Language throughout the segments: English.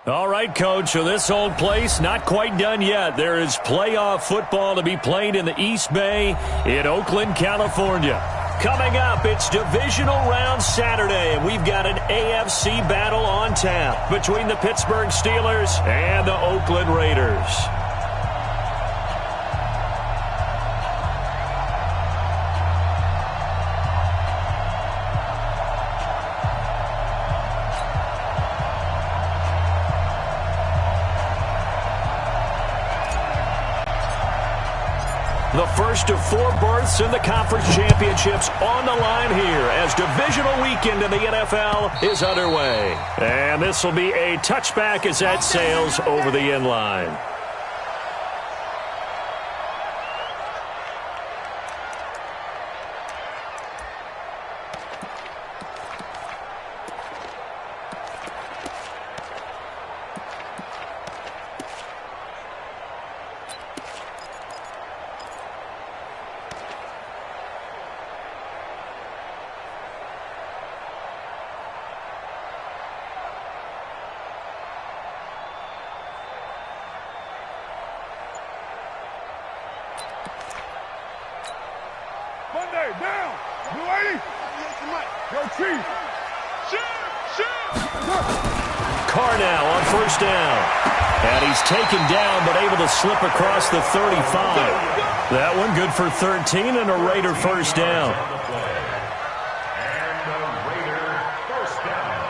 All right, Coach, so this old place not quite done yet. There is playoff football to be played in the East Bay in Oakland, California. Coming up, it's Divisional Round Saturday, and we've got an AFC battle on tap between the Pittsburgh Steelers and the Oakland Raiders. The first of 4 berths in the conference championships on the line here as divisional weekend in the NFL is underway. And this will be a touchback as that sails over the end line. Down. You ready? Go Chief. Carr now on first down. And he's taken down but able to slip across the 35. That one good for 13 and a Raider first down. And the Raider first down.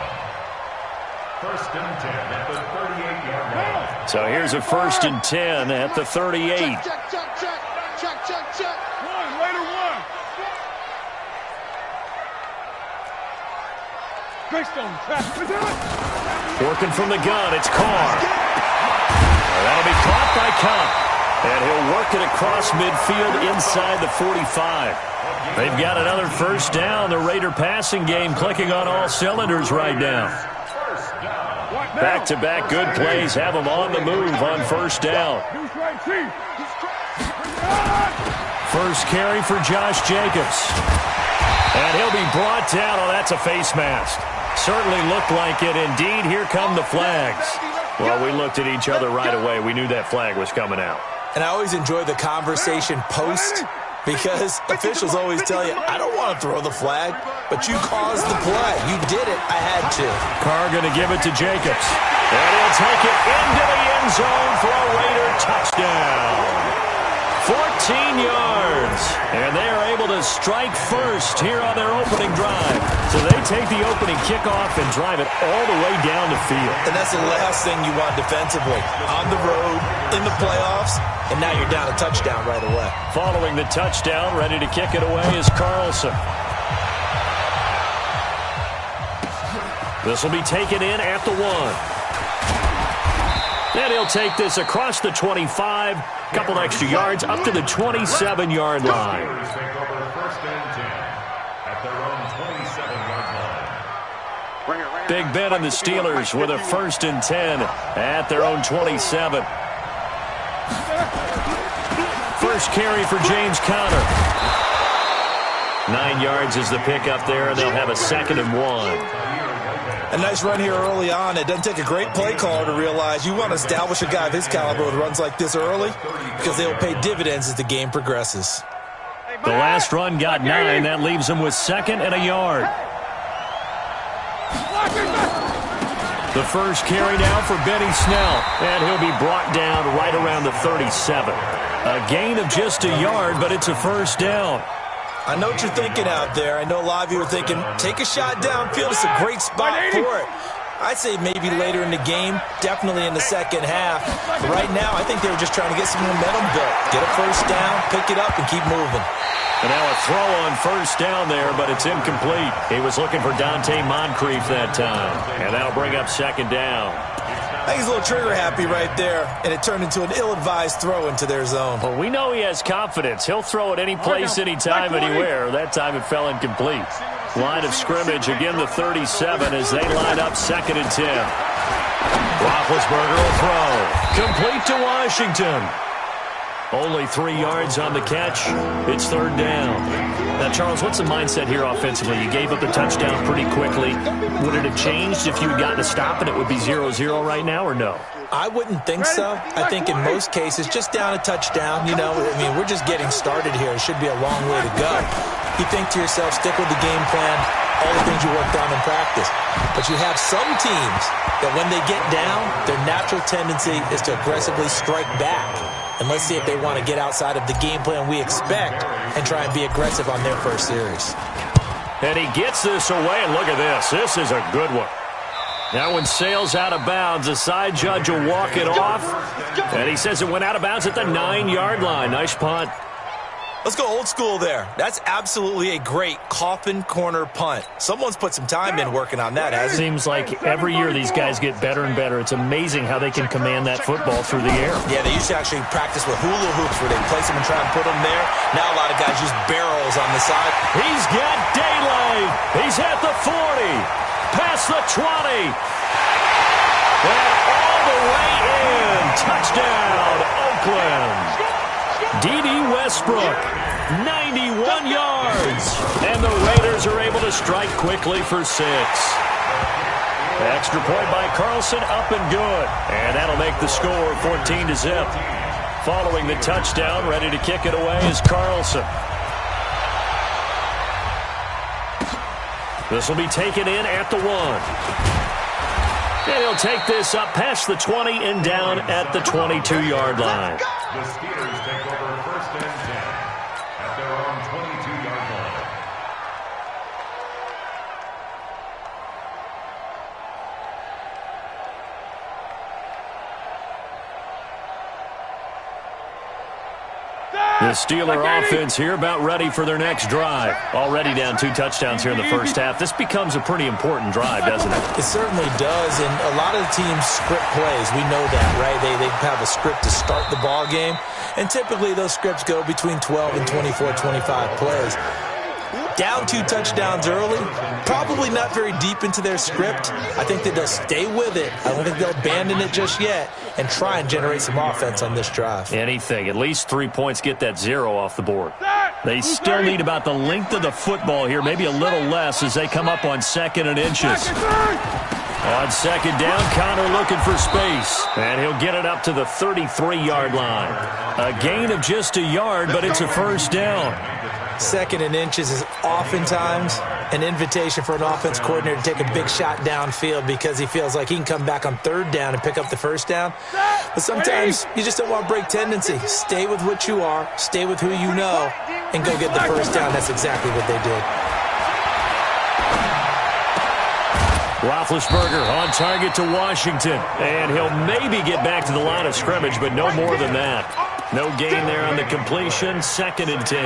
First and 10 at the 38-yard line. So here's a first and 10 at the 38. Check. Raider one. Working from the gun, it's Carr. That'll be caught by Cup. And he'll work it across midfield inside the 45. They've got another first down. The Raider passing game clicking on all cylinders right now. Back-to-back good plays have them on the move on first down. First carry for Josh Jacobs. And he'll be brought down. Oh, that's a face mask. Certainly looked like it. Indeed, here come the flags. Well, we looked at each other right away. We knew that flag was coming out. And I always enjoy the conversation post because officials always tell you, I don't want to throw the flag, but you caused the play. You did it. I had to. Carr going to give it to Jacobs. And he'll take it into the end zone for a Raider touchdown. 14 yards. And they are able to strike first here on their opening drive. So they take the opening kickoff and drive it all the way down the field. And that's the last thing you want defensively. On the road, in the playoffs, and now you're down a touchdown right away. Following the touchdown, ready to kick it away is Carlson. This will be taken in at the 1. And he'll take this across the 25. Couple extra yards up to the 27-yard line. Take over first and 10 at their own 27-yard line. Big Ben and the Steelers with a first and 10 at their own 27. First carry for James Conner. 9 yards is the pickup there, and they'll have a second and 1. A nice run here early on. It doesn't take a great play caller to realize you want to establish a guy of his caliber with runs like this early because they'll pay dividends as the game progresses. The last run got 9. That leaves them with second and a yard. The first carry now for Benny Snell, and he'll be brought down right around the 37. A gain of just a yard, but it's a first down. I know what you're thinking out there. I know a lot of you are thinking, take a shot downfield. It's a great spot for it. I'd say maybe later in the game, definitely in the second half. But right now, I think they were just trying to get some momentum built. Get a first down, pick it up, and keep moving. And now a throw on first down there, but it's incomplete. He was looking for Dante Moncrief that time. And that'll bring up second down. I think he's a little trigger happy right there, and it turned into an ill-advised throw into their zone. Well, we know he has confidence. He'll throw it any place, anytime, anywhere. That time it fell incomplete. Line of scrimmage, again the 37 as they line up second and 10. Roethlisberger will throw. Complete to Washington. Only 3 yards on the catch. It's third down. Now Charles, what's the mindset here offensively? You gave up the touchdown pretty quickly. Would it have changed if you had gotten a stop and it would be 0-0 right now, or no? I wouldn't think so. I think in most cases, just down a touchdown, you know, I mean, we're just getting started here. It should be a long way to go. You think to yourself, stick with the game plan, all the things you worked on in practice. But you have some teams that when they get down, their natural tendency is to aggressively strike back. And let's see if they want to get outside of the game plan we expect and try and be aggressive on their first series. And he gets this away, and look at this. This is a good one. That one sails out of bounds. The side judge will walk it off. And he says it went out of bounds at the 9-yard line. Nice punt. Let's go old school there. That's absolutely a great coffin corner punt. Someone's put some time in working on that, hasn't it? Seems like every year these guys get better and better. It's amazing how they can command that football through the air. Yeah, they used to actually practice with hula hoops where they place them and try and put them there. Now a lot of guys use barrels on the side. He's got daylight. He's at the 40. Past the 20. And all the way in. Touchdown, Oakland. D.D. Westbrook, 91 yards. And the Raiders are able to strike quickly for 6. Extra point by Carlson, up and good. And that'll make the score 14-0. Following the touchdown, ready to kick it away is Carlson. This will be taken in at the 1. And he'll take this up past the 20 and down at the 22-yard line. The Steelers take over 1st and 10 at their own 22-yard line. The Steeler offense here about ready for their next drive. Already down 2 touchdowns here in the first half. This becomes a pretty important drive, doesn't it? It certainly does, and a lot of the teams script plays. We know that, right? They have a script to start the ball game, and typically those scripts go between 12 and 24, 25 plays. Down 2 touchdowns early, probably not very deep into their script. I think that they'll stay with it. I don't think they'll abandon it just yet and try and generate some offense on this drive. Anything. At least 3 points, get that 0 off the board. They still need about the length of the football here, maybe a little less as they come up on 2nd and inches. On 2nd down, Connor looking for space. And he'll get it up to the 33-yard line. A gain of just a yard, but it's a first down. 2nd and inches is oftentimes an invitation for an offense coordinator to take a big shot downfield because he feels like he can come back on 3rd down and pick up the first down. But sometimes you just don't want to break tendency. Stay with what you are, stay with who you know, and go get the first down. That's exactly what they did. Roethlisberger on target to Washington. And he'll maybe get back to the line of scrimmage, but no more than that. No gain there on the completion, 2nd and 10.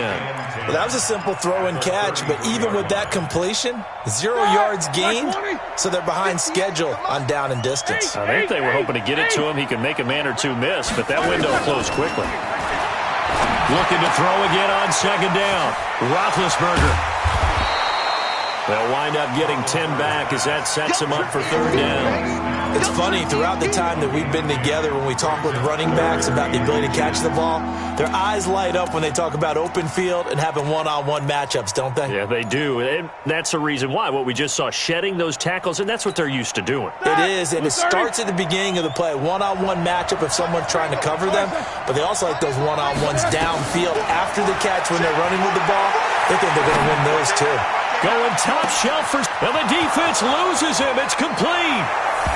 Well, that was a simple throw and catch, but even with that completion, 0 yards gained, so they're behind schedule on down and distance. I think they were hoping to get it to him. He could make a man or 2 miss, but that window closed quickly. Looking to throw again on 2nd down. Roethlisberger. They'll wind up getting 10 back as that sets him up for 3rd down. It's funny, throughout the time that we've been together, when we talk with running backs about the ability to catch the ball, their eyes light up when they talk about open field and having one-on-one matchups, don't they? Yeah, they do. And that's the reason why. What we just saw, shedding those tackles, and that's what they're used to doing. It is, and it starts at the beginning of the play. One-on-one matchup if someone's trying to cover them, but they also like those one-on-ones downfield after the catch when they're running with the ball. They think they're going to win those too. Going top shelf for... And the defense loses him. It's complete.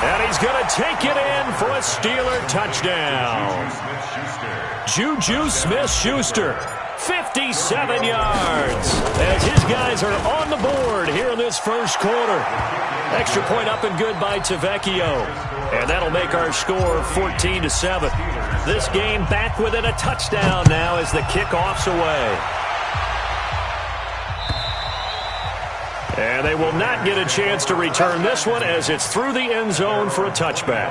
And he's going to take it in for a Steeler touchdown. Juju Smith-Schuster, 57 yards. As his guys are on the board here in this first quarter. Extra point up and good by Tavecchio. And that'll make our score 14-7. This game back within a touchdown now as the kickoff's away. And they will not get a chance to return this one as it's through the end zone for a touchback.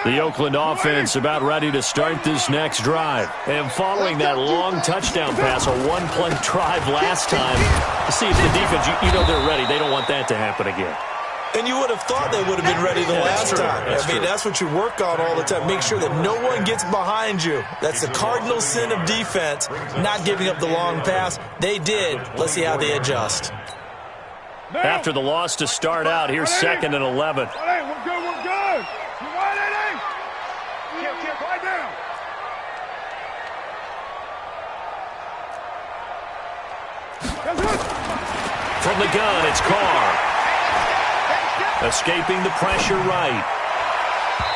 The Oakland offense about ready to start this next drive. And following that long touchdown pass, a one-play drive last time, to see if the defense, you know they're ready. They don't want that to happen again. And you would have thought they would have been ready the last time. I mean, that's what you work on all the time. Make sure that no one gets behind you. That's the cardinal sin of defense, not giving up the long pass. They did. Let's see how they adjust. After the loss to start out, here's 2nd and 11. We're good, we're good. You right, Eddie? Right down. From the gun, it's Carr. Escaping the pressure right.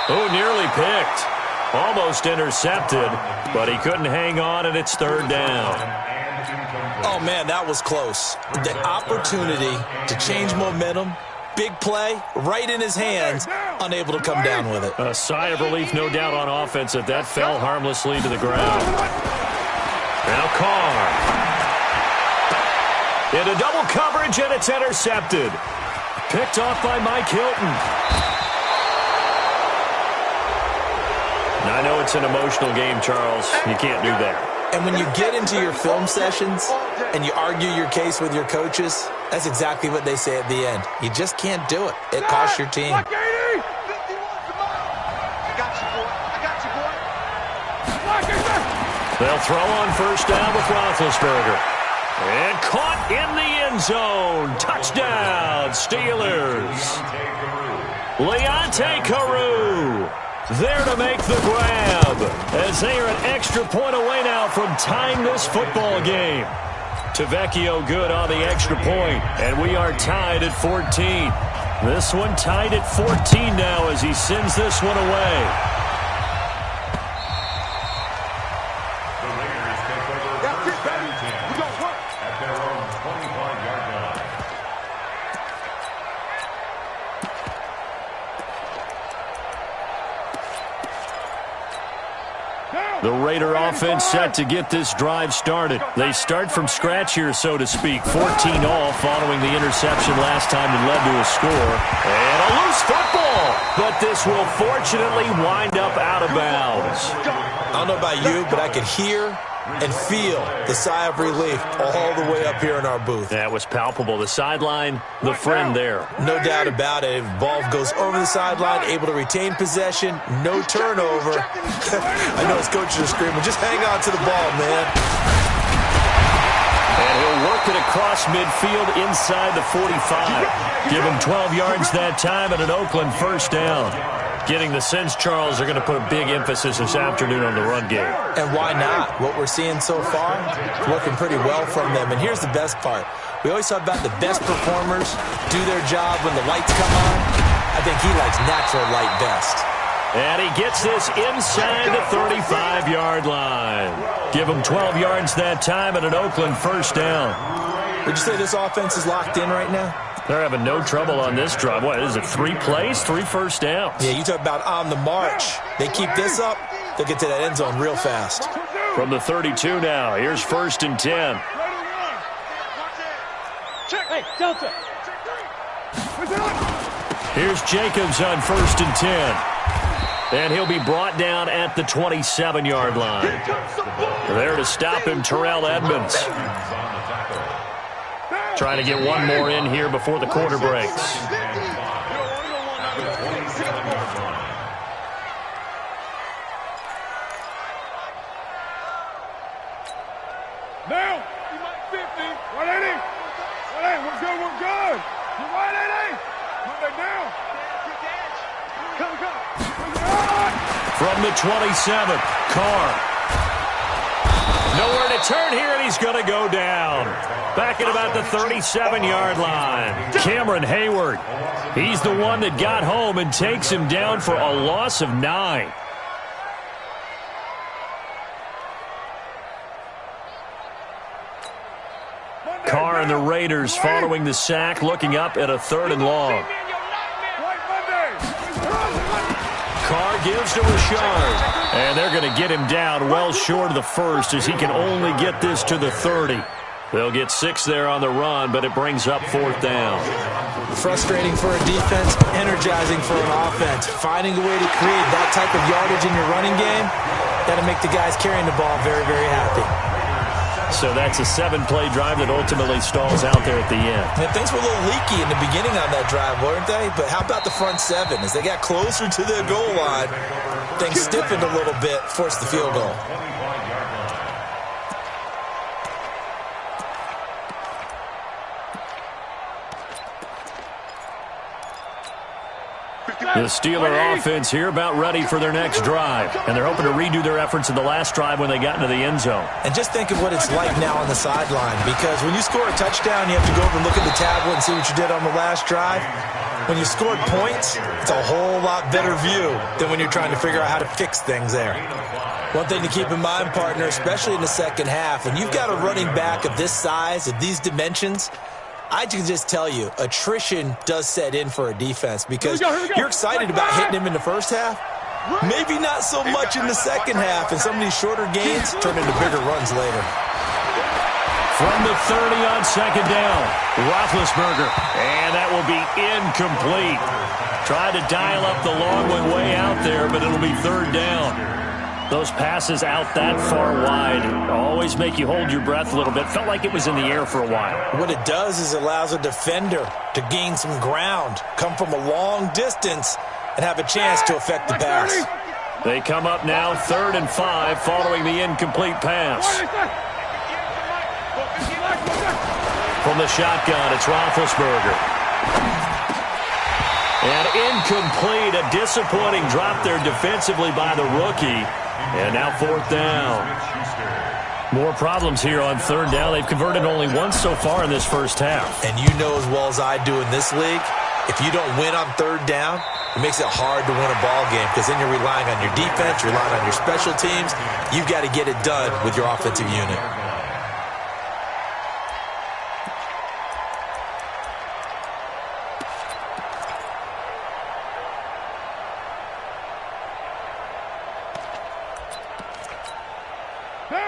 Oh, nearly picked. Almost intercepted, but he couldn't hang on, and it's 3rd down. Oh, man, that was close. The opportunity to change momentum, big play, right in his hands, unable to come down with it. A sigh of relief, no doubt, on offense that that fell harmlessly to the ground. Now Carr. Into double coverage, and it's intercepted. Picked off by Mike Hilton. Now, I know it's an emotional game, Charles. You can't do that. And when you get into your film sessions and you argue your case with your coaches, that's exactly what they say at the end. You just can't do it. It costs your team. They'll throw on 1st down with Roethlisberger. And caught in the end zone. Touchdown, Steelers. Leonte Carew there to make the grab, as they are an extra point away now from tying this football game. Tavecchio good on the extra point, and we are tied at 14. This one tied at 14 now as he sends this one away. The Raider offense set to get this drive started. They start from scratch here, so to speak. 14-all following the interception last time that led to a score. And a loose football. But this will fortunately wind up out of bounds. I don't know about you, but I could hear and feel the sigh of relief all the way up here in our booth. That was palpable. The sideline, the friend there. No doubt about it. If the ball goes over the sideline, able to retain possession, no turnover. I know his coaches are screaming, just hang on to the ball, man. And he'll work it across midfield inside the 45. Give him 12 yards that time and an Oakland 1st down. Getting the sense, Charles, they're going to put a big emphasis this afternoon on the run game. And why not? What we're seeing so far is working pretty well from them. And here's the best part. We always talk about the best performers do their job when the lights come on. I think he likes natural light best. And he gets this inside the 35-yard line. Give him 12 yards that time and an Oakland 1st down. Would you say this offense is locked in right now? They're having no trouble on this drive. What is it, 3 plays, 3 first downs? Yeah, you talk about on the march. They keep this up, they'll get to that end zone real fast. From the 32 now, here's 1st and 10. Hey, Delta. Here's Jacobs on 1st and 10. And he'll be brought down at the 27-yard line. There to stop him, Terrell Edmonds. Trying to get one more in here before the quarter breaks. Now, 50. 180. 180. We're good. We're good. You 180. Put that down. Come. From the 27th, Carr. Nowhere to turn here, and he's going to go down. Back at about the 37-yard line. Cameron Hayward. He's the one that got home and takes him down for a loss of 9. Carr and the Raiders following the sack, looking up at a 3rd and long. Carr gives to Richard. And they're going to get him down well short of the 1st as he can only get this to the 30. They'll get 6 there on the run, but it brings up 4th down. Frustrating for a defense, energizing for an offense. Finding a way to create that type of yardage in your running game, that'll make the guys carrying the ball very, very happy. So that's a 7-play drive that ultimately stalls out there at the end. And things were a little leaky in the beginning on that drive, weren't they? But how about the front 7? As they got closer to the goal line, things stiffened a little bit, forced the field goal. The Steeler offense here about ready for their next drive. And they're hoping to redo their efforts in the last drive when they got into the end zone. And just think of what it's like now on the sideline. Because when you score a touchdown, you have to go over and look at the tablet and see what you did on the last drive. When you scored points, it's a whole lot better view than when you're trying to figure out how to fix things there. One thing to keep in mind, partner, especially in the second half, when you've got a running back of this size, of these dimensions, I can just tell you, attrition does set in for a defense because you're excited about hitting him in the first half. Maybe not so much in the second half, and some of these shorter gains turn into bigger runs later. From the 30 on second down, Roethlisberger, and that will be incomplete. Tried to dial up the long one way out there, but it'll be third down. Those passes out that far wide always make you hold your breath a little bit. Felt like it was in the air for a while. What it does is it allows a defender to gain some ground, come from a long distance, and have a chance to affect the pass. They come up now 3rd and 5 following the incomplete pass. From the shotgun, it's Roethlisberger. And incomplete, a disappointing drop there defensively by the rookie. And now 4th down. More problems here on 3rd down. They've converted only once so far in this first half. And you know as well as I do in this league, if you don't win on 3rd down, it makes it hard to win a ball game because then you're relying on your defense, you're relying on your special teams. You've got to get it done with your offensive unit.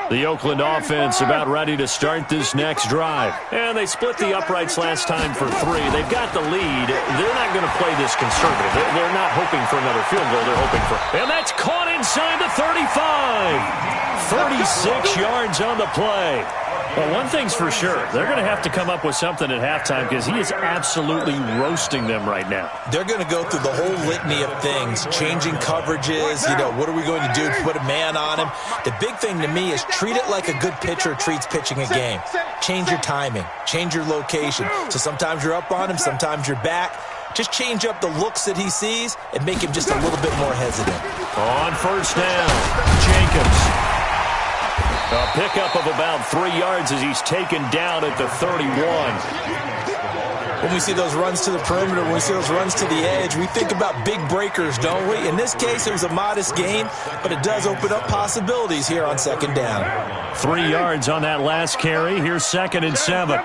The Oakland offense about ready to start this next drive. And they split the uprights last time for 3. They've got the lead. They're not going to play this conservative. They're not hoping for another field goal. They're hoping for... And that's caught inside the 35. 36 yards on the play. Well, one thing's for sure. They're going to have to come up with something at halftime because he is absolutely roasting them right now. They're going to go through the whole litany of things, changing coverages, what are we going to do to put a man on him? The big thing to me is treat it like a good pitcher treats pitching a game. Change your timing, change your location. So sometimes you're up on him, sometimes you're back. Just change up the looks that he sees and make him just a little bit more hesitant. On 1st down, Jacobs. A pickup of about 3 yards as he's taken down at the 31. When we see those runs to the perimeter, when we see those runs to the edge, we think about big breakers, don't we? In this case, it was a modest gain, but it does open up possibilities here on 2nd down. 3 yards on that last carry. Here's 2nd and 7.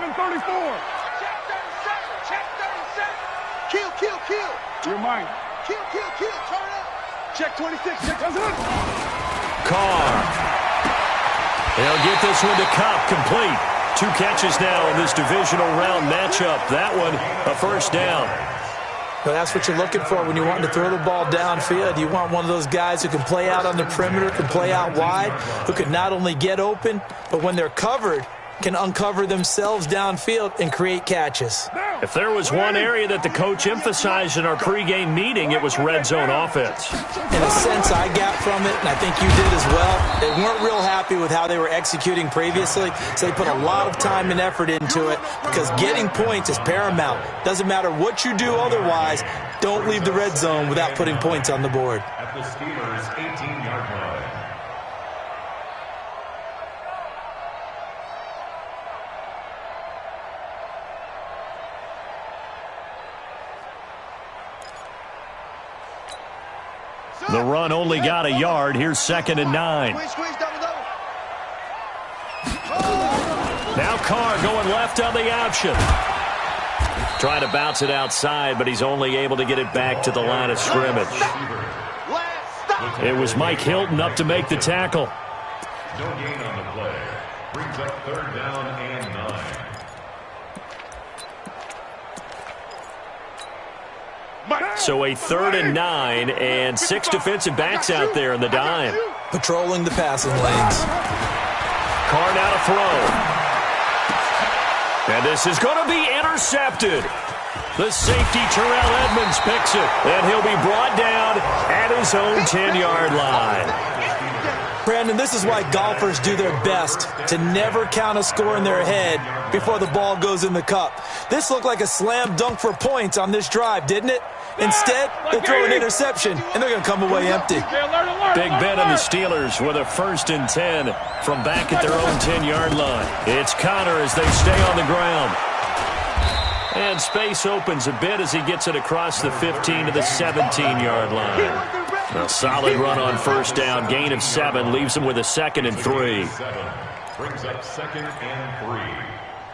Kill. You're mine. Kill. Turn up. Check 26. Check 27. Carr. They'll get this one to Cobb, complete. 2 catches now in this divisional round matchup. That one, a 1st down. Well, that's what you're looking for when you want to throw the ball downfield. You want one of those guys who can play out on the perimeter, can play out wide, who can not only get open, but when they're covered, can uncover themselves downfield and create catches. If there was one area that the coach emphasized in our pregame meeting, it was red zone offense. In a sense, I got from it, and I think you did as well, they weren't real happy with how they were executing previously, so they put a lot of time and effort into it because getting points is paramount. Doesn't matter what you do otherwise, don't leave the red zone without putting points on the board. At the Steelers' 18-yard line. The run only got a yard. Here's 2nd and 9. Now Carr going left on the option. Trying to bounce it outside, but he's only able to get it back to the line of scrimmage. It was Mike Hilton up to make the tackle. No gain on the play. Brings up 3rd down and 9. So a 3rd and 9 and 6 defensive backs out there in the dime. Patrolling the passing lanes. Carr now to throw. And this is going to be intercepted. The safety, Terrell Edmonds, picks it. And he'll be brought down at his own 10-yard line. Brandon, this is why golfers do their best to never count a score in their head before the ball goes in the cup. This looked like a slam dunk for points on this drive, didn't it? Instead, they throw an interception, and they're going to come away empty. Big Ben and the Steelers with a 1st and 10 from back at their own 10-yard line. It's Connor as they stay on the ground. And space opens a bit as he gets it across the 15 to the 17-yard line. A solid run on 1st down. Gain of 7 leaves him with a 2nd and 3. Brings up 2nd and 3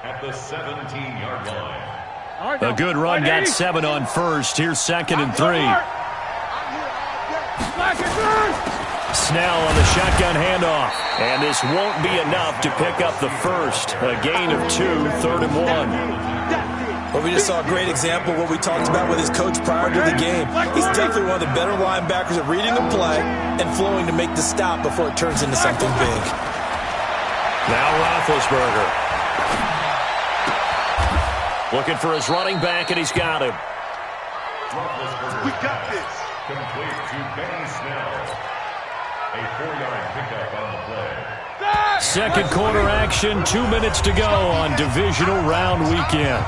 at the 17-yard line. A good run, got 7 on 1st. Here's 2nd and 3. Snell on the shotgun handoff. And this won't be enough to pick up the 1st. A gain of 2, 3rd and 1. Well, we just saw a great example of what we talked about with his coach prior to the game. He's definitely one of the better linebackers at reading the play and flowing to make the stop before it turns into something big. Now Roethlisberger. Looking for his running back, and he's got him. We got this. Complete to Benny Snell. A 4-yard pickup on the play. Second quarter action, 2 minutes to go on Divisional Round Weekend.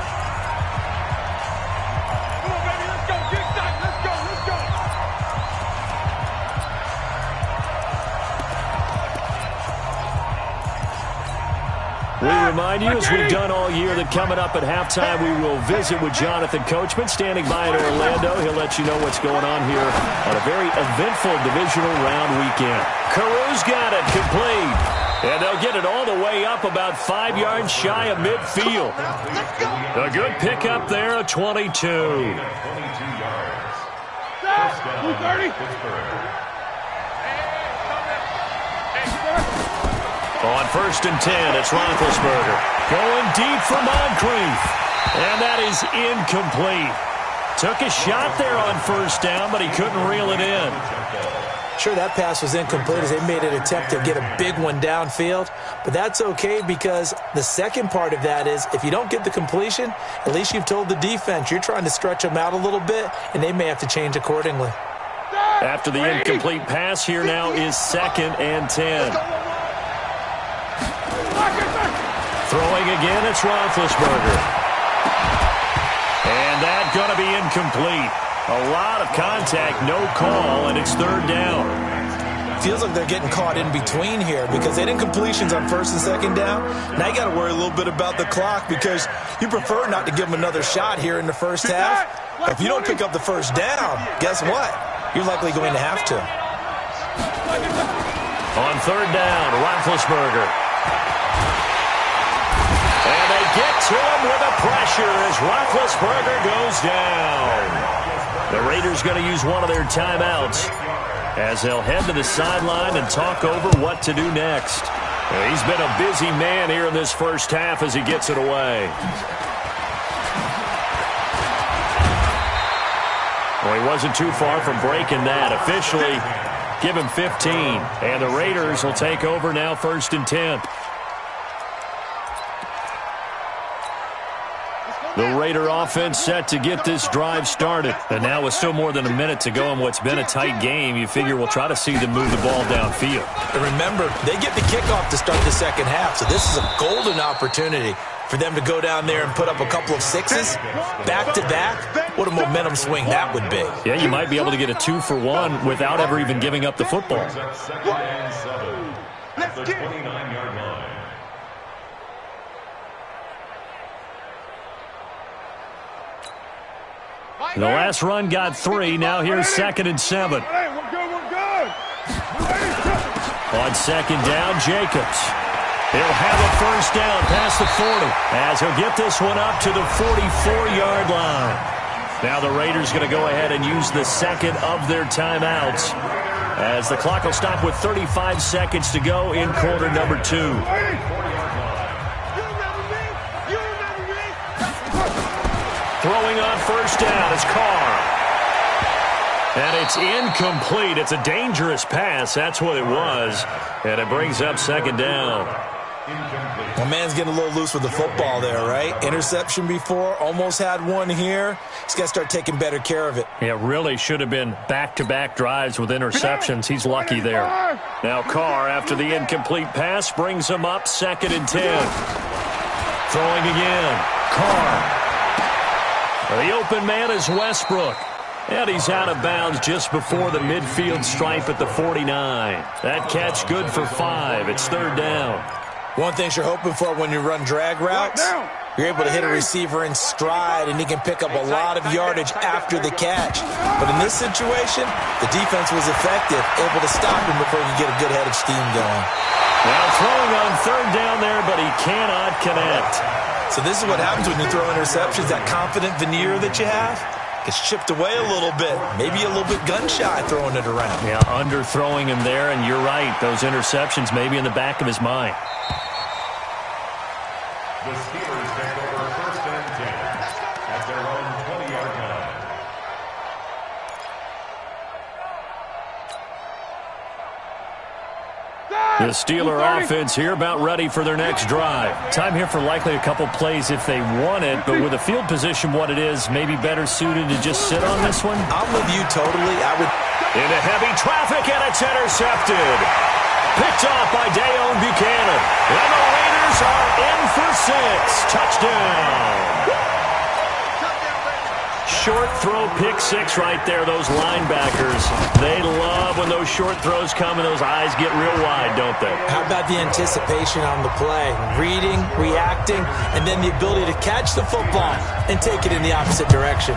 We remind you, as we've done all year, that coming up at halftime, we will visit with Jonathan Coachman, standing by in Orlando. He'll let you know what's going on here on a very eventful Divisional Round weekend. Carew's got it, complete. And they'll get it all the way up about 5 yards shy of midfield. A good pickup there, a 22. 22 yards. First down, Pittsburgh. On 1st and 10, it's Roethlisberger. Going deep for Moncrief. And that is incomplete. Took a shot there on 1st down, but he couldn't reel it in. Sure, that pass was incomplete as they made an attempt to get a big one downfield. But that's okay because the second part of that is if you don't get the completion, at least you've told the defense you're trying to stretch them out a little bit, and they may have to change accordingly. After the incomplete pass, here now is 2nd and 10. Throwing again, it's Roethlisberger. And that's going to be incomplete. A lot of contact, no call, and it's 3rd down. Feels like they're getting caught in between here because they didn't completions on 1st and 2nd down. Now you got to worry a little bit about the clock because you prefer not to give them another shot here in the 1st half. If you don't pick up the 1st down, guess what? You're likely going to have to. On 3rd down, Roethlisberger. And they get to him with the pressure as Roethlisberger goes down. The Raiders going to use one of their timeouts as they'll head to the sideline and talk over what to do next. He's been a busy man here in this 1st half as he gets it away. Well, he wasn't too far from breaking that. Officially, give him 15. And the Raiders will take over now 1st and 10. The Raider offense set to get this drive started. And now with still more than a minute to go in what's been a tight game, you figure we'll try to see them move the ball downfield. And remember, they get the kickoff to start the 2nd half, so this is a golden opportunity for them to go down there and put up a couple of 6s back-to-back. What a momentum swing that would be. Yeah, you might be able to get a 2-for-1 without ever even giving up the football. At the 29-yard line. The last run got 3. Now here's 2nd and 7. On 2nd down, Jacobs. He'll have a 1st down past the 40 as he'll get this one up to the 44-yard line. Now the Raiders going to go ahead and use the 2nd of their timeouts as the clock will stop with 35 seconds to go in quarter number 2. Throwing on 1st down is Carr. And it's incomplete. It's a dangerous pass. That's what it was. And it brings up 2nd down. Well, man's getting a little loose with the football there, right? Interception before, almost had one here. He's got to start taking better care of it. Yeah, really should have been back-to-back drives with interceptions. He's lucky there. Now Carr, after the incomplete pass, brings him up 2nd and 10. Throwing again. Carr. The open man is Westbrook. And he's out of bounds just before the midfield stripe at the 49. That catch good for 5. It's 3rd down. One thing you're hoping for when you run drag routes, you're able to hit a receiver in stride, and he can pick up a lot of yardage after the catch. But in this situation, the defense was effective, able to stop him before he could get a good head of steam going. Now throwing on 3rd down there, but he cannot connect. So this is what happens when you throw interceptions. That confident veneer that you have gets chipped away a little bit. Maybe a little bit gun-shy throwing it around. Yeah, underthrowing him there, and you're right. Those interceptions may be in the back of his mind. The Steelers take over 1st and 10 at their own 20-yard line. The Steeler offense here about ready for their next drive. Time here for likely a couple plays if they want it, but with the field position what it is, maybe better suited to just sit on this one? I'm with you totally. Into heavy traffic, and it's intercepted. Picked off by Dayon Buchanan. And the Raiders are in for 6. Touchdown. Short throw, pick 6 right there. Those linebackers, they love when those short throws come and those eyes get real wide, don't they? How about the anticipation on the play? Reading, reacting, and then the ability to catch the football and take it in the opposite direction.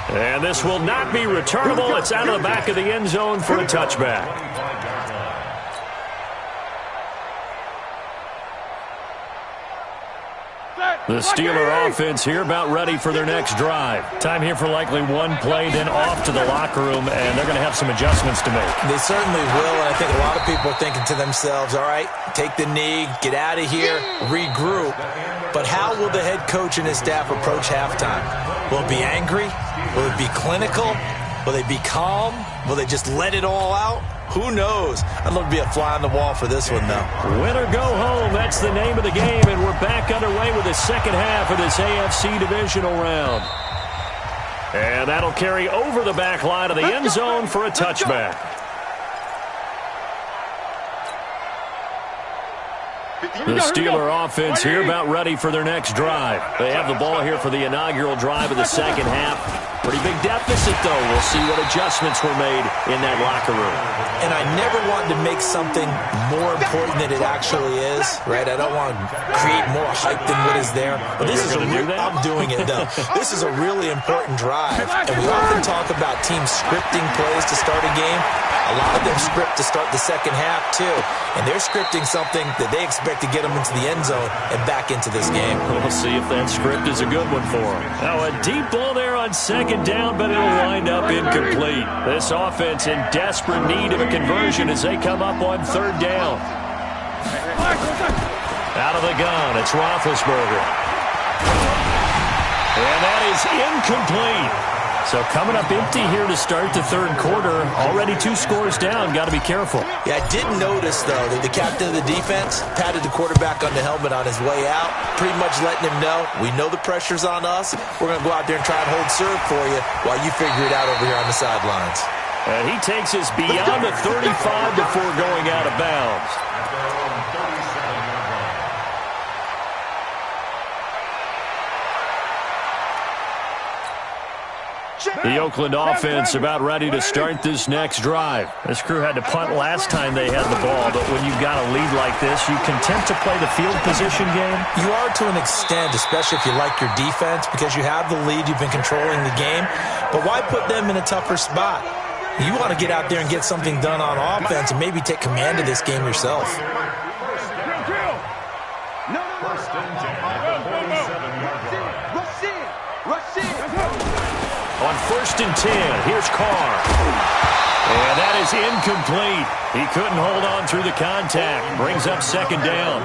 And this will not be returnable. It's out of the back of the end zone for a touchback. The Steeler offense here about ready for their next drive. Time here for likely one play, then off to the locker room, and they're going to have some adjustments to make. They certainly will, and I think a lot of people are thinking to themselves, all right, take the knee, get out of here, regroup. But how will the head coach and his staff approach halftime? Will it be angry? Will it be clinical? Will they be calm? Will they just let it all out? Who knows? I'd love to be a fly on the wall for this one, though. Win or go home, that's the name of the game, and we're back underway with the second half of this AFC Divisional round. And that'll carry over the back line of the end zone for a touchback. The Steeler offense here about ready for their next drive. They have the ball here for the inaugural drive of the second half. Pretty big deficit, though. We'll see what adjustments were made in that locker room. And I never wanted to make something more important than it actually is, right? I don't want to create more hype than what is there. But this is I'm doing it, though. This is a really important drive. And we often talk about teams scripting plays to start a game. A lot of them script to start the second half, too. And they're scripting something that they expect to get them into the end zone and back into this game. We'll see if that script is a good one for them. Now, a deep ball there on 2nd down, but it'll wind up incomplete. This offense in desperate need of a conversion as they come up on 3rd down. Out of the gun, it's Roethlisberger. And that is incomplete. So coming up empty here to start the 3rd quarter. Already 2 scores down. Got to be careful. Yeah, I did notice, though, that the captain of the defense patted the quarterback on the helmet on his way out, pretty much letting him know, we know the pressure's on us. We're going to go out there and try and hold serve for you while you figure it out over here on the sidelines. And he takes us beyond the 35 before going out of bounds. The Oakland offense about ready to start this next drive. This crew had to punt last time they had the ball, but when you've got a lead like this, you content to play the field position game? You are to an extent, especially if you like your defense, because you have the lead, you've been controlling the game. But why put them in a tougher spot? You want to get out there and get something done on offense and maybe take command of this game yourself. On 1st and 10, here's Carr. And that is incomplete. He couldn't hold on through the contact. Brings up 2nd down.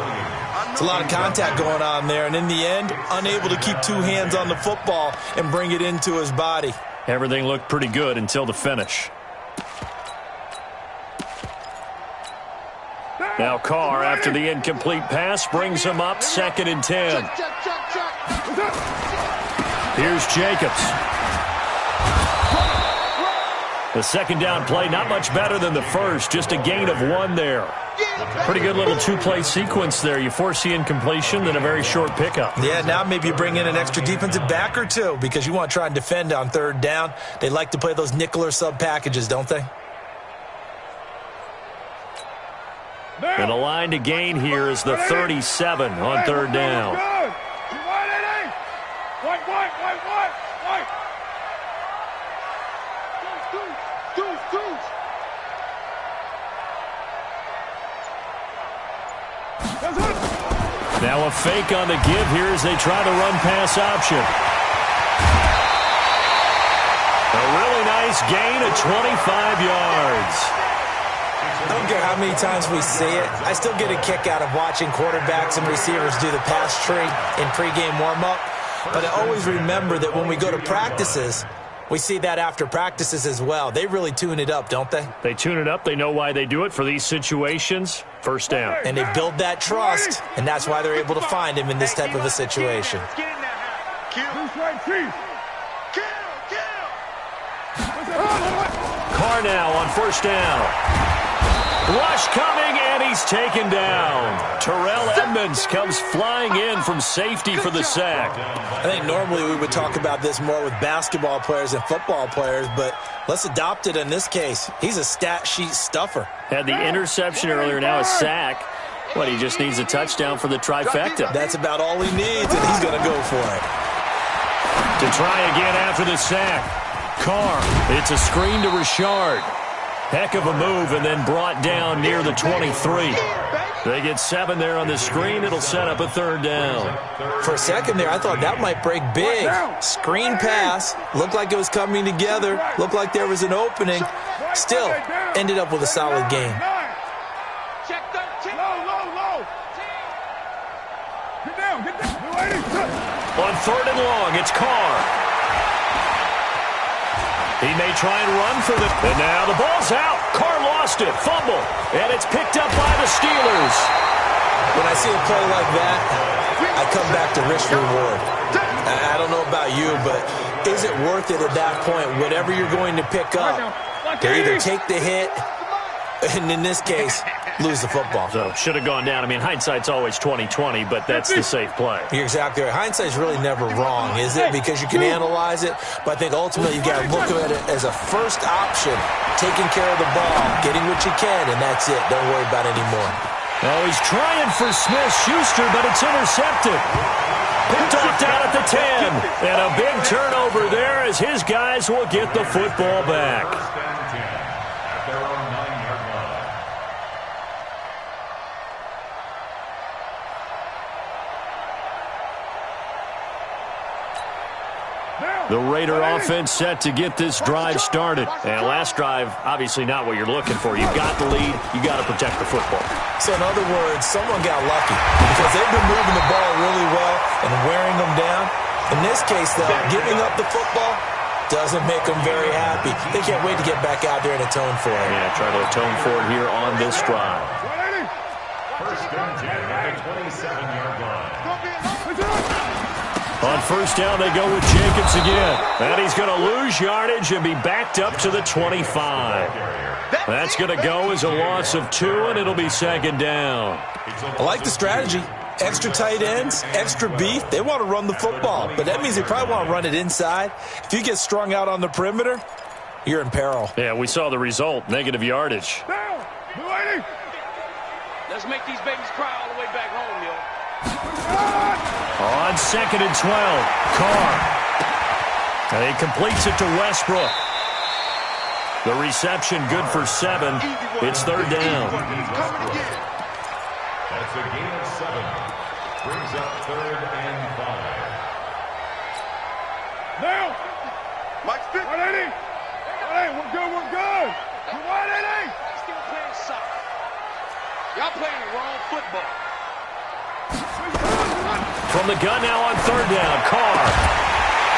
It's a lot of contact going on there, and in the end, unable to keep 2 hands on the football and bring it into his body. Everything looked pretty good until the finish. Now Carr, after the incomplete pass, brings him up 2nd and 10. Here's Jacobs. The second down play, not much better than the first, just a gain of 1 there. Pretty good little 2-play sequence there. You force the incompletion, then a very short pickup. Yeah, now maybe you bring in an extra defensive back or two because you want to try and defend on 3rd down. They like to play those nickel or sub packages, don't they? And the line to gain here is the 37 on 3rd down. Now a fake on the give here as they try the run-pass option. A really nice gain of 25 yards. I don't care how many times we see it. I still get a kick out of watching quarterbacks and receivers do the pass tree in pregame warm-up. But I always remember that when we go to practices, we see that after practices as well. They really tune it up, don't they? They tune it up. They know why they do it for these situations. 1st down. And they build that trust, and that's why they're able to find him in this type of a situation. Carr now on 1st down. Rush coming, and he's taken down. Terrell Edmonds comes flying in from safety for the sack. I think normally we would talk about this more with basketball players and football players, but let's adopt it in this case. He's a stat sheet stuffer. Had the interception earlier, now a sack. What, he just needs a touchdown for the trifecta. That's about all he needs, and he's going to go for it. To try again after the sack. Carr, it's a screen to Richard. Heck of a move, and then brought down near the 23. They get 7 there on the screen. It'll set up a 3rd down. For a second there, I thought that might break big. Screen pass. Looked like it was coming together. Looked like there was an opening. Still, ended up with a solid game. On 3rd and long, it's Carr. He may try and run for the... And now the ball's out. Carr lost it. Fumble. And it's picked up by the Steelers. When I see a play like that, I come back to risk reward. I don't know about you, but is it worth it at that point, whatever you're going to pick up, to either take the hit, and in this case, lose the football? So, should have gone down. I mean, hindsight's always 20/20, but that's the safe play. You're exactly right. Hindsight's really never wrong, is it? Because you can analyze it, but I think ultimately you got to look at it as a first option, taking care of the ball, getting what you can, and that's it. Don't worry about it anymore. Oh, he's trying for Smith-Schuster, but it's intercepted. Picked off down at the 10. And a big turnover there as his guys will get the football back. The Raider offense set to get this drive started. And last drive, obviously not what you're looking for. You've got the lead. You got to protect the football. So in other words, someone got lucky because they've been moving the ball really well and wearing them down. In this case, though, giving up the football doesn't make them very happy. They can't wait to get back out there and atone for it. Yeah, try to atone for it here on this drive. 1st and 10 at the 27-yard line. On 1st down, they go with Jacobs again. And he's going to lose yardage and be backed up to the 25. That's going to go as a loss of 2, and it'll be 2nd down. I like the strategy. Extra tight ends, extra beef. They want to run the football, but that means they probably want to run it inside. If you get strung out on the perimeter, you're in peril. Yeah, we saw the result, negative yardage. Let's make these babies cry all the way back home, yo. On 2nd and 12, Carr. And he completes it to Westbrook. The reception good for 7. It's 3rd down. That's a gain of 7. Brings up 3rd and 5. Now! Mike, 180! 180, we're good, we're good! 180! Still playing soccer. Y'all playing the wrong football. From the gun now on 3rd down, Carr.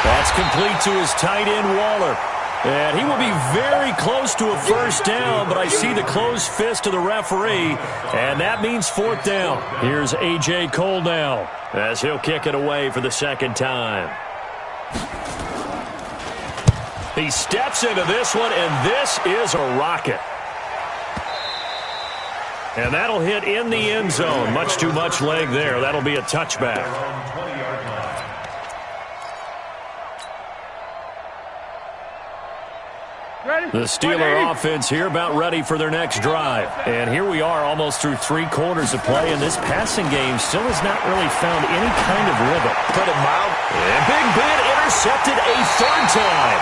That's complete to his tight end, Waller. And he will be very close to a first down, but I see the closed fist of the referee, and that means fourth down. Here's A.J. Cole now as he'll kick it away for the second time. He steps into this one, and this is a rocket. And that'll hit in the end zone. Much too much leg there. That'll be a touchback. The Steeler offense here about ready for their next drive. And here we are almost through 3 quarters of play, and this passing game still has not really found any kind of rhythm. Put it mild. And Big Ben intercepted a third time.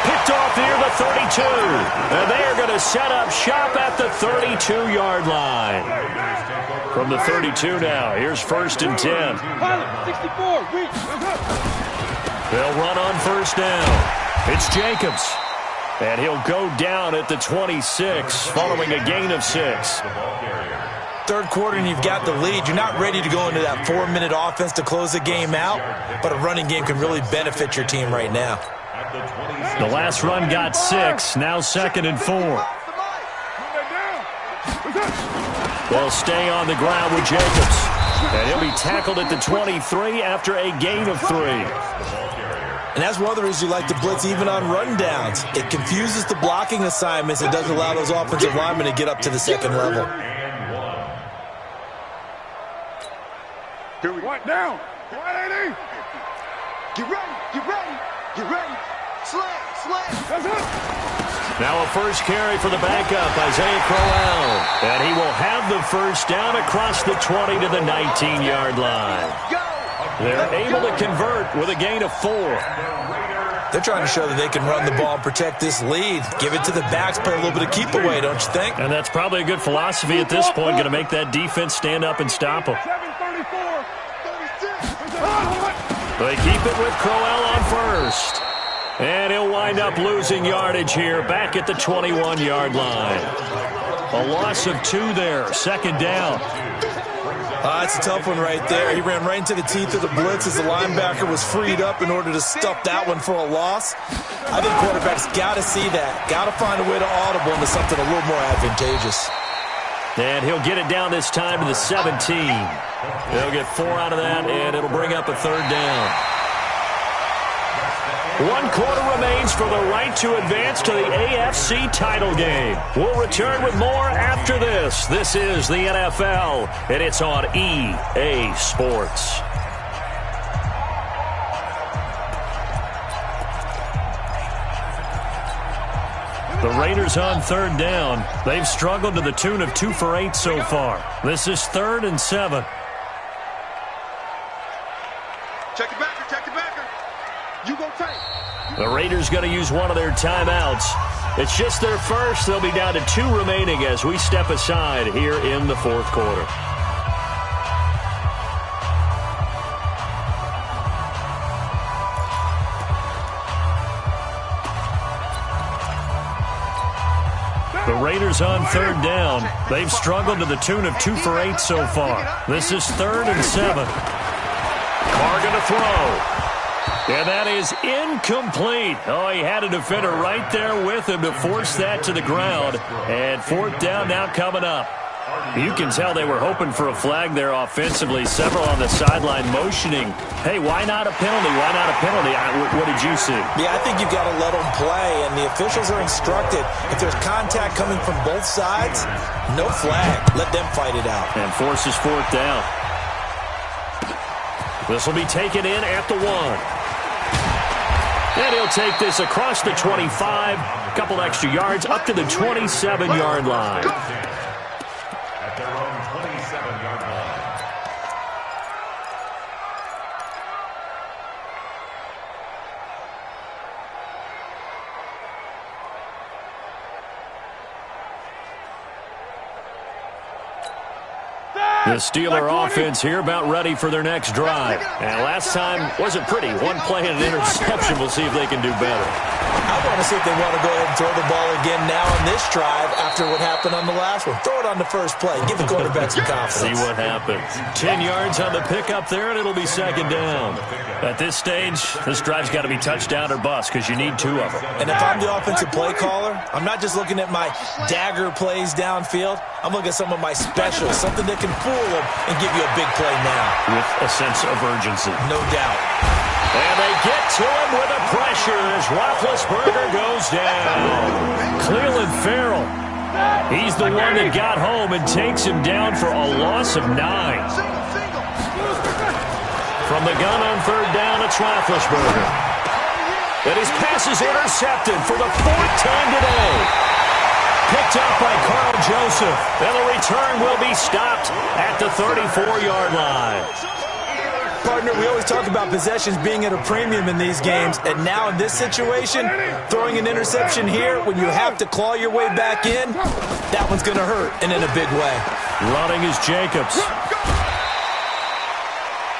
Picked off near the 32. And they are going to set up shop at the 32-yard line. From the 32 now, here's 1st and 10. 64, weak. They'll run on first down. It's Jacobs. And he'll go down at the 26 following a gain of 6. Third quarter and you've got the lead. You're not ready to go into that 4-minute offense to close the game out, but a running game can really benefit your team right now. The last run got 6, now 2nd and 4. They'll stay on the ground with Jacobs. And he'll be tackled at the 23 after a gain of 3. And that's one of the reasons you like to blitz even on rundowns. It confuses the blocking assignments. It doesn't allow those offensive linemen to get up to the second level. Here we go. Down. Right, 80. Get ready. Get ready. Get ready. Slam. Slam. That's it. Now a first carry for the backup, Isaiah Crowell. And he will have the first down across the 20 to the 19-yard line. They're able to convert with a gain of 4. They're trying to show that they can run the ball and protect this lead. Give it to the backs, play a little bit of keep away, don't you think? And that's probably a good philosophy at this point, going to make that defense stand up and stop them. 7:34, 36. They keep it with Crowell on first. And he'll wind up losing yardage here back at the 21-yard line. A loss of 2 there, 2nd down. That's a tough one right there. He ran right into the teeth of the blitz as the linebacker was freed up in order to stuff that one for a loss. I think quarterbacks got to see that. Got to find a way to audible into something a little more advantageous. And he'll get it down this time to the 17. They'll get 4 out of that, and it'll bring up a 3rd down. 1 quarter remains for the right to advance to the AFC title game. We'll return with more after this. This is the NFL, and it's on EA Sports. The Raiders on 3rd down. They've struggled to the tune of 2 for 8 so far. This is 3rd and 7. Check it backer. You go take. The Raiders going to use one of their timeouts. It's just their first. They'll be down to 2 remaining as we step aside here in the 4th quarter. The Raiders on 3rd down. They've struggled to the tune of 2 for 8 so far. This is 3rd and 7. Carr going to throw. And that is incomplete. Oh, he had a defender right there with him to force that to the ground. And 4th down now coming up. You can tell they were hoping for a flag there offensively. Several on the sideline motioning. Hey, why not a penalty? Why not a penalty? What did you see? Yeah, I think you've got to let them play, and the officials are instructed. If there's contact coming from both sides, no flag. Let them fight it out. And forces 4th down. This will be taken in at the 1. And he'll take this across the 25, a couple extra yards, up to the 27-yard line. At their own 27-yard line. The Steeler offense here about ready for their next drive. And last time wasn't pretty. 1 play and an interception. We'll see if they can do better. I want to see if they want to go ahead and throw the ball again now on this drive after what happened on the last one. Throw it on the first play. Give the quarterback some confidence. See what happens. 10 yards on the pickup there, and it'll be second down. At this stage, this drive's got to be touchdown or bust because you need 2 of them. And if I'm the offensive play caller, I'm not just looking at my dagger plays downfield. I'm looking at some of my specials, something that can fool them and give you a big play now. With a sense of urgency. No doubt. And they get to him with a pressure as Roethlisberger goes down. Cleveland Farrell, he's the one that got home and takes him down for a loss of 9. From the gun on third down, it's Roethlisberger. And his pass is intercepted for the 4th time today. Picked up by Carl Joseph. And the return will be stopped at the 34-yard line. Partner, we always talk about possessions being at a premium in these games, and now in this situation, throwing an interception here when you have to claw your way back in, that one's going to hurt, and in a big way. Running is Jacobs.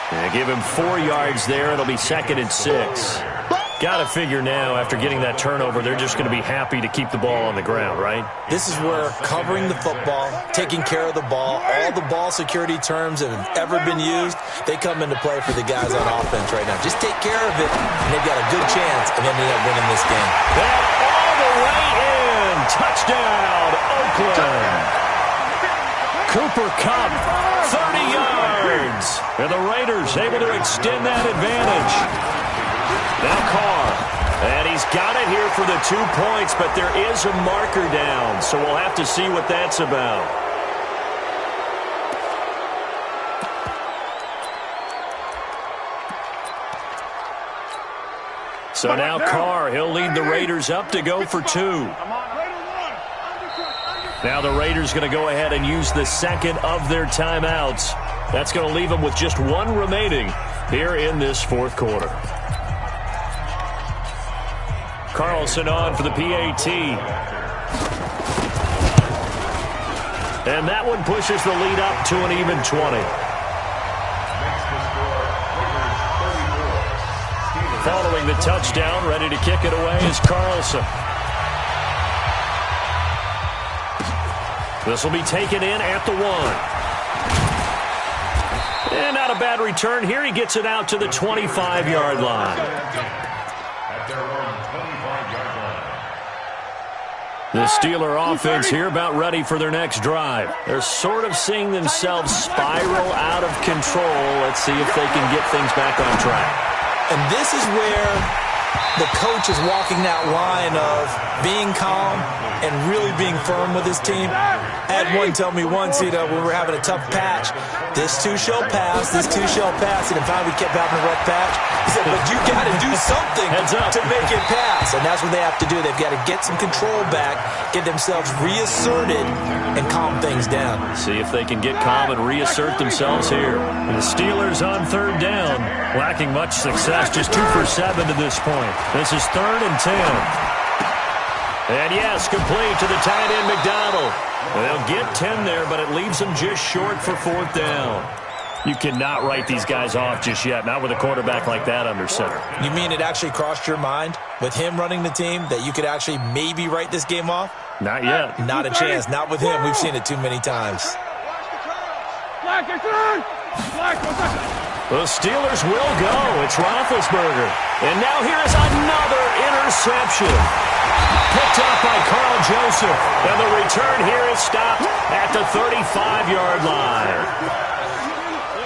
They give him 4 yards there. It'll be 2nd and 6. Got to figure now, after getting that turnover, they're just going to be happy to keep the ball on the ground, right? This is where covering the football, taking care of the ball, all the ball security terms that have ever been used, they come into play for the guys on offense right now. Just take care of it, and they've got a good chance of ending up winning this game. And all the way in. Touchdown, Oakland. Cooper Kupp, 30 yards. And the Raiders able to extend that advantage. Now Carr, and he's got it here for the 2 points, but there is a marker down, so we'll have to see what that's about. So now Carr, he'll lead the Raiders up to go for 2. Now the Raiders going to go ahead and use the 2nd of their timeouts. That's going to leave them with just 1 remaining here in this 4th quarter. Carlson on for the PAT. And that one pushes the lead up to an even 20. Following the touchdown, ready to kick it away is Carlson. This will be taken in at the 1. And not a bad return here. He gets it out to the 25-yard line. The Steeler offense here about ready for their next drive. They're sort of seeing themselves spiral out of control. Let's see if they can get things back on track. And this is where the coach is walking that line of being calm and really being firm with his team. I had one tell me once, when we were having a tough patch, this too shall pass, this too shall pass. And if we kept having a rough patch, he said, but you got to do something to make it pass. And that's what they have to do. They've got to get some control back, get themselves reasserted, and calm things down. See if they can get calm and reassert themselves here. And the Steelers on third down, lacking much success, just 2 for 7 to this point. This is 3rd and 10. And yes, complete to the tight end, McDonald. They'll get 10 there, but it leaves them just short for 4th down. You cannot write these guys off just yet, not with a quarterback like that under center. You mean it actually crossed your mind with him running the team that you could actually maybe write this game off? Not yet. Not a chance. Not with him. We've seen it too many times. The Steelers will go. It's Roethlisberger. And now here is another interception. Picked up by Carl Joseph. And the return here is stopped at the 35-yard line.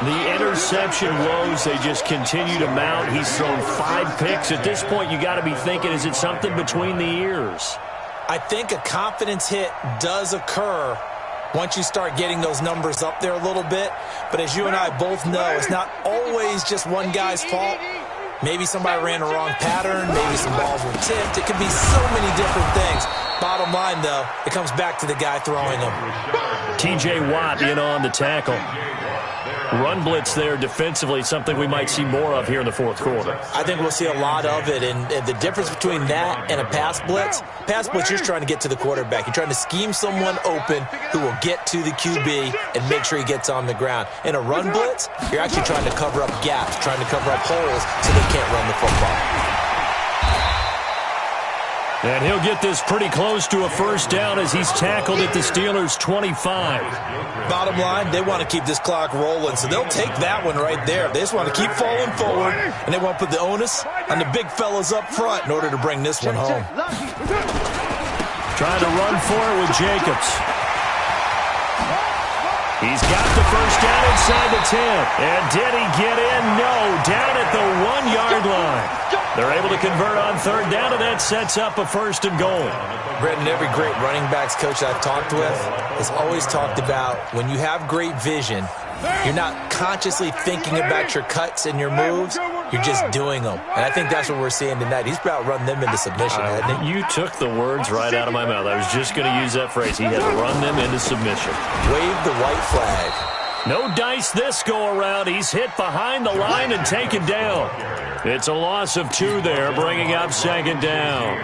The interception woes, they just continue to mount. He's thrown 5 picks. At this point, you got to be thinking, is it something between the ears? I think a confidence hit does occur once you start getting those numbers up there a little bit. But as you and I both know, it's not always just one guy's fault. Maybe somebody ran a wrong pattern. Maybe some balls were tipped. It could be so many different things. Bottom line, though, it comes back to the guy throwing them. T.J. Watt in on the tackle. Run blitz there defensively, something we might see more of here in the 4th quarter. I think we'll see a lot of it, and the difference between that and a pass blitz, you're just trying to get to the quarterback. You're trying to scheme someone open who will get to the QB and make sure he gets on the ground. In a run blitz, you're actually trying to cover up gaps, trying to cover up holes so they can't run the football. And he'll get this pretty close to a first down as he's tackled at the Steelers' 25. Bottom line, they want to keep this clock rolling, so they'll take that one right there. They just want to keep falling forward, and they want to put the onus on the big fellas up front in order to bring this one home. Trying to run for it with Jacobs. He's got the first down inside the 10. And did he get in? No, down at the 1-yard line. They're able to convert on third down, and that sets up a first and goal. Brendan, every great running backs coach I've talked with has always talked about when you have great vision, you're not consciously thinking about your cuts and your moves. You're just doing them. And I think that's what we're seeing tonight. He's about running them into submission, hasn't he? You took the words right out of my mouth. I was just going to use that phrase. He had to run them into submission. Wave the white flag. No dice this go-around. He's hit behind the line and taken down. It's a loss of 2 there, bringing up second down.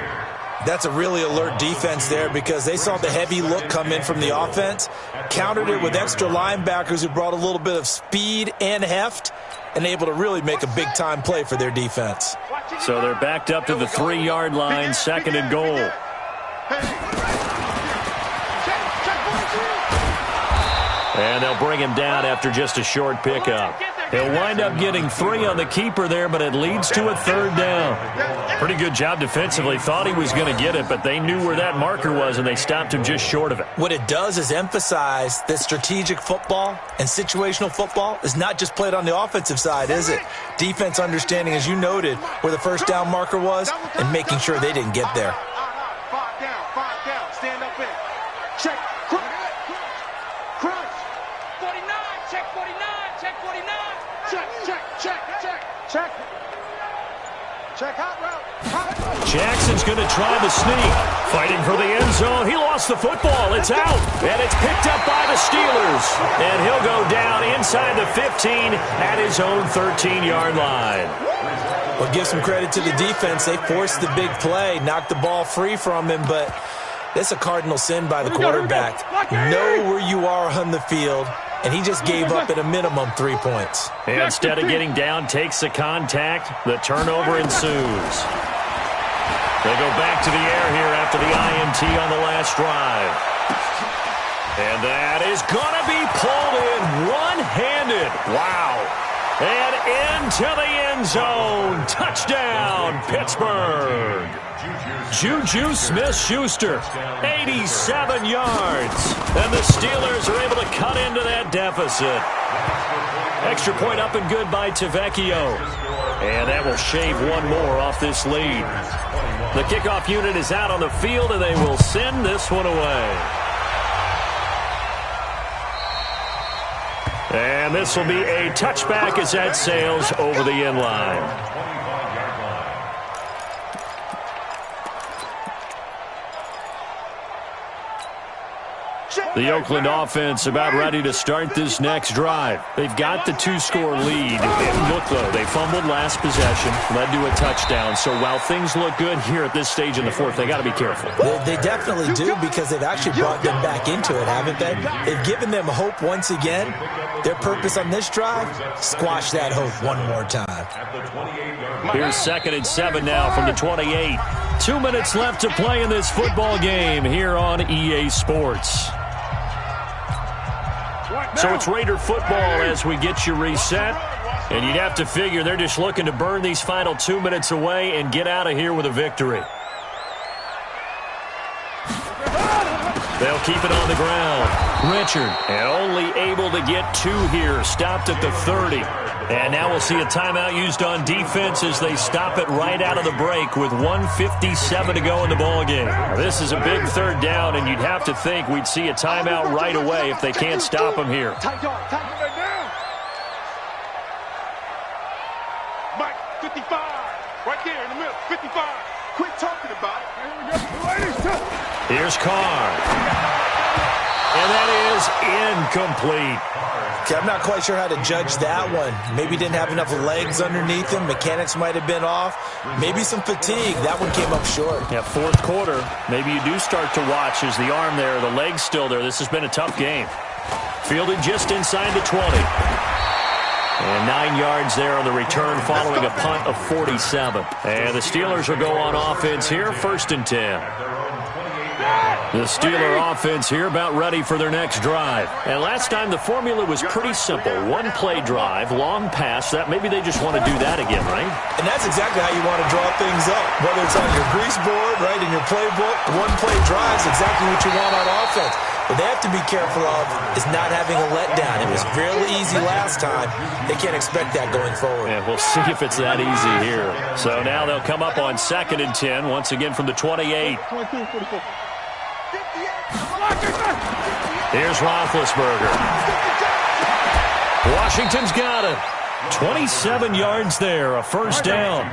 That's a really alert defense there because they saw the heavy look come in from the offense, countered it with extra linebackers who brought a little bit of speed and heft, and able to really make a big-time play for their defense. So they're backed up to the 3-yard line, second and goal. And they'll bring him down after just a short pickup. He'll wind up getting 3 on the keeper there, but it leads to a third down. Pretty good job defensively. Thought he was going to get it, but they knew where that marker was, and they stopped him just short of it. What it does is emphasize that strategic football and situational football is not just played on the offensive side, is it? Defense understanding, as you noted, where the first down marker was and making sure they didn't get there. 5 down, stand up in. Check, crunch. 49, check 49, check 49. Check hot route. Jackson's going to try the sneak. Fighting for the end zone. He lost the football. It's out. And it's picked up by the Steelers. And he'll go down inside the 15 at his own 13-yard line. Well, give some credit to the defense. They forced the big play, knocked the ball free from him, but that's a cardinal sin by the quarterback. Know where you are on the field, and he just gave up at a minimum 3 points. And instead of getting down, takes the contact. The turnover ensues. They go back to the air here after the INT on the last drive. And that is going to be pulled in one-handed. Wow. And into the end zone. Touchdown, Pittsburgh. Juju Smith-Schuster, 87 yards. And the Steelers are able to cut into that deficit. Extra point up and good by Tavecchio. And that will shave one more off this lead. The kickoff unit is out on the field, and they will send this one away. And this will be a touchback as that sails over the end line. The Oakland offense about ready to start this next drive. They've got the 2-score lead. And look, though, they fumbled last possession, led to a touchdown. So while things look good here at this stage in the fourth, they got to be careful. They definitely do because they've actually brought them back into it, haven't they? They've given them hope once again. Their purpose on this drive, squash that hope one more time. Here's 2nd and 7 now from the 28. 2 minutes left to play in this football game here on EA Sports. So it's Raider football as we get you reset. And you'd have to figure they're just looking to burn these final 2 minutes away and get out of here with a victory. They'll keep it on the ground. Richard, and only able to get 2 here. Stopped at the 30. And now we'll see a timeout used on defense as they stop it right out of the break with 1:57 to go in the ballgame. This is a big third down, and you'd have to think we'd see a timeout right away if they can't stop them here. Mike, 55. Right there in the middle. 55. Quit talking about it. Here's Carr. And that is incomplete. Okay, I'm not quite sure how to judge that one. Maybe didn't have enough legs underneath him. Mechanics might have been off. Maybe some fatigue. That one came up short. Yeah, fourth quarter. Maybe you do start to watch as the arm there, the leg's still there. This has been a tough game. Fielded just inside the 20. And 9 yards there on the return following a punt of 47. And the Steelers will go on offense here, 1st and 10. The Steeler offense here about ready for their next drive. And last time the formula was pretty simple. 1-play drive, long pass. That maybe they just want to do that again, right? And that's exactly how you want to draw things up. Whether it's on your grease board, right, in your playbook, 1-play drive is exactly what you want on offense. What they have to be careful of is not having a letdown. It was fairly easy last time. They can't expect that going forward. Yeah, we'll see if it's that easy here. So now they'll come up on 2nd and 10, once again from the 28. Here's Roethlisberger. Washington's got it. 27 yards there, a 1st down.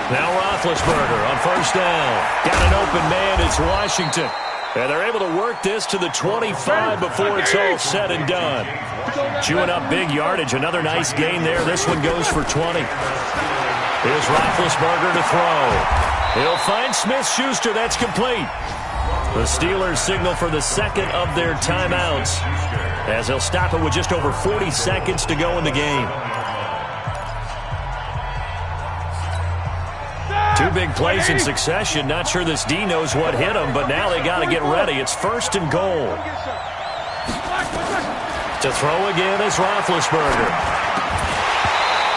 Now Roethlisberger on 1st down. Got an open man, it's Washington. And they're able to work this to the 25 before it's all said and done. Chewing up big yardage. Another nice gain there. This one goes for 20. Here's Roethlisberger to throw. He'll find Smith-Schuster. That's complete. The Steelers signal for the 2nd of their timeouts as they'll stop it with just over 40 seconds to go in the game. 2 big plays in succession. Not sure this D knows what hit him, but now they got to get ready. It's 1st and goal. To throw again is Roethlisberger.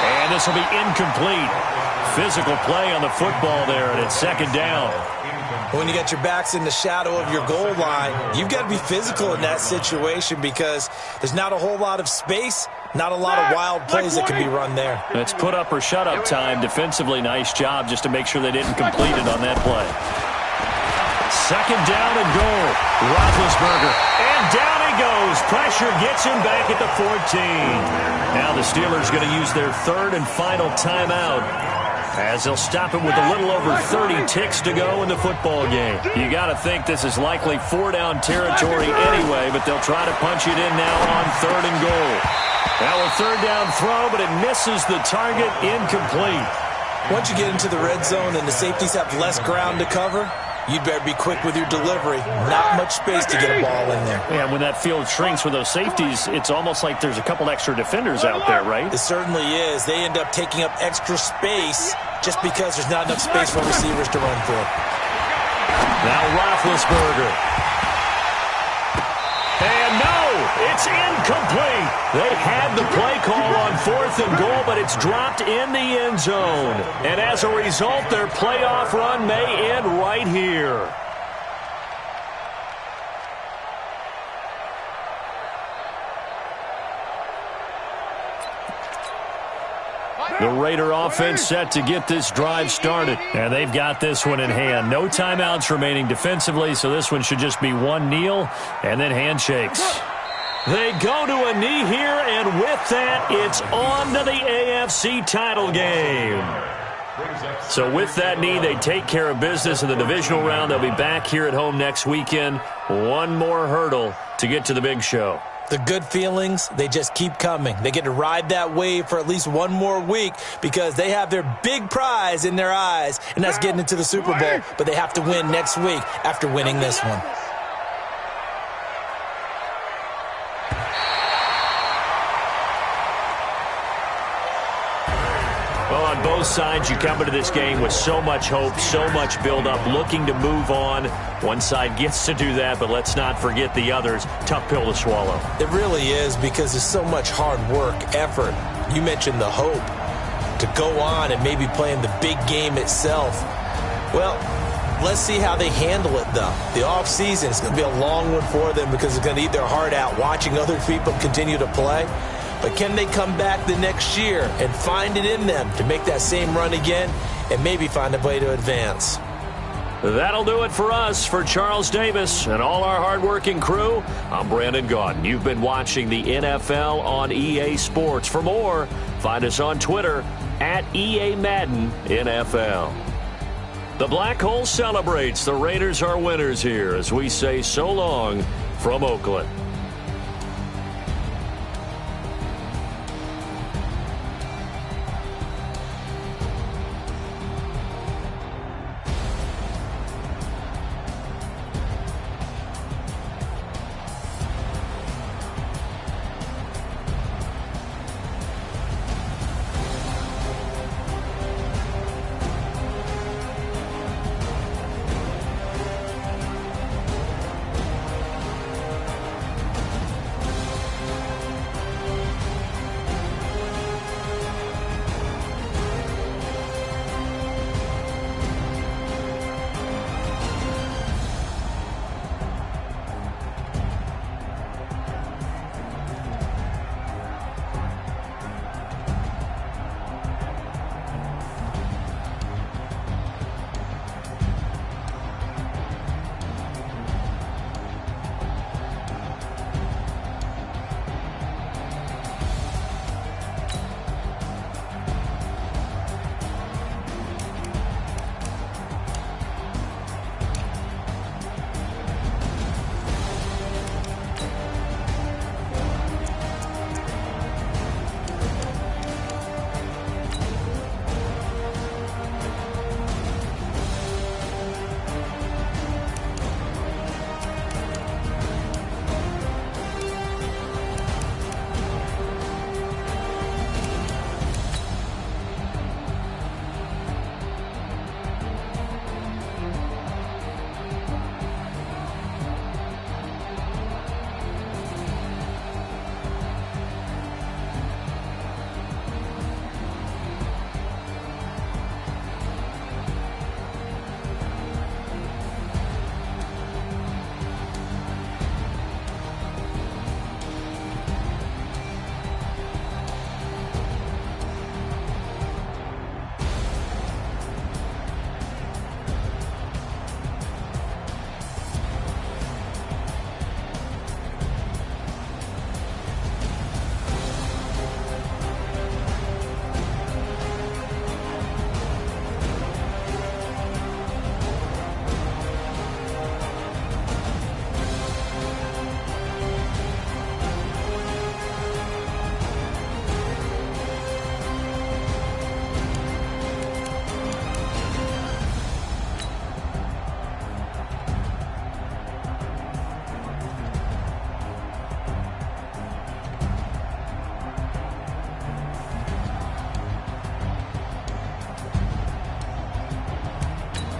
And this will be incomplete. Physical play on the football there, and it's 2nd down. When you got your backs in the shadow of your goal line, you've got to be physical in that situation because there's not a whole lot of space, not a lot of wild plays that can be run there. It's put up or shut up time. Defensively, nice job just to make sure they didn't complete it on that play. 2nd down and goal. Roethlisberger. And down he goes. Pressure gets him back at the 14. Now the Steelers going to use their 3rd and final timeout as they'll stop it with a little over 30 ticks to go in the football game. You got to think this is likely 4-down territory anyway, but they'll try to punch it in now on 3rd and goal. Now a 3rd down throw, but it misses the target, incomplete. Once you get into the red zone and the safeties have less ground to cover, you'd better be quick with your delivery. Not much space to get a ball in there. Yeah, when that field shrinks with those safeties, it's almost like there's a couple extra defenders out there, right? It certainly is. They end up taking up extra space just because there's not enough space for receivers to run through. Now Roethlisberger. And no, it's incomplete. They had the play call on 4th and goal, but it's dropped in the end zone. And as a result, their playoff run may end right here. The Raider offense set to get this drive started. And they've got this one in hand. No timeouts remaining defensively, so this one should just be one kneel and then handshakes. They go to a knee here, and with that, it's on to the AFC title game. So with that knee, they take care of business in the divisional round. They'll be back here at home next weekend. One more hurdle to get to the big show. The good feelings, they just keep coming. They get to ride that wave for at least one more week because they have their big prize in their eyes, and that's getting into the Super Bowl. But they have to win next week after winning this one. Well, on both sides, you come into this game with so much hope, so much build-up, looking to move on. One side gets to do that, but let's not forget the others. Tough pill to swallow. It really is because there's so much hard work, effort. You mentioned the hope to go on and maybe play in the big game itself. Well, let's see how they handle it, though. The offseason is going to be a long one for them because it's going to eat their heart out watching other people continue to play. But can they come back the next year and find it in them to make that same run again and maybe find a way to advance? That'll do it for us. For Charles Davis and all our hardworking crew, I'm Brandon Gaudin. You've been watching the NFL on EA Sports. For more, find us on Twitter at EA Madden NFL. The Black Hole celebrates. The Raiders are winners here as we say so long from Oakland.